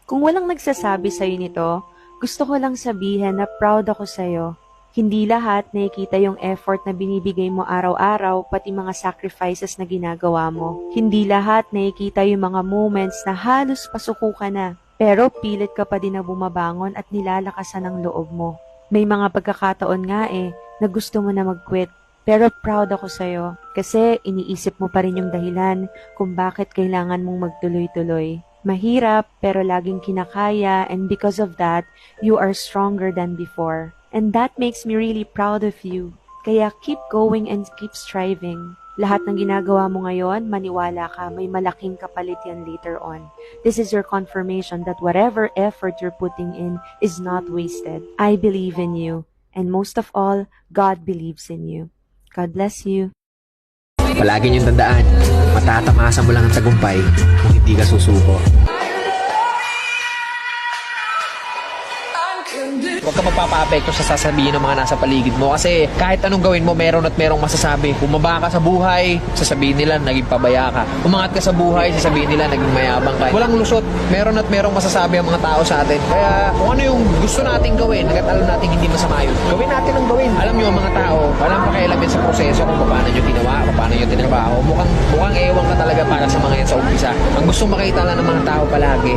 Kung walang nagsasabi sa'yo nito, gusto ko lang sabihin na proud ako sa'yo. Hindi lahat nakikita yung effort na binibigay mo araw-araw, pati mga sacrifices na ginagawa mo. Hindi lahat nakikita yung mga moments na halos pasuko ka na, pero pilit ka pa din na bumabangon at nilalakasan ang loob mo. May mga pagkakataon nga na gusto mo na mag-quit. Pero proud ako sa'yo kasi iniisip mo pa rin yung dahilan kung bakit kailangan mong magtuloy-tuloy. Mahirap pero laging kinakaya, and because of that, you are stronger than before. And that makes me really proud of you. Kaya keep going and keep striving. Lahat ng ginagawa mo ngayon, maniwala ka, may malaking kapalit yan later on. This is your confirmation that whatever effort you're putting in is not wasted. I believe in you. And most of all, God believes in you. God bless you. Palagi niyong tandaan, matatamasa mo lang ang tagumpay kung hindi ka susuko. Huwag ka magpapa-apekto sa sasabihin ng mga nasa paligid mo kasi kahit anong gawin mo, meron at merong masasabi. Bumaba ka sa buhay, sasabihin nila naging pabaya ka. Umangat ka sa buhay, sasabihin nila naging mayabang ka. Walang lusot, meron at merong masasabi ang mga tao sa atin. Kaya kung ano yung gusto nating gawin, hanggat alam natin hindi masama yun, gawin natin ang gawin. Alam nyo, mga tao, walang pakialamin sa proseso kung paano nyo ginawa, paano nyo tinrabaho. Mukhang ewan ka talaga para sa mga yan sa umpisa. Ang gusto makita lang ng mga tao palagi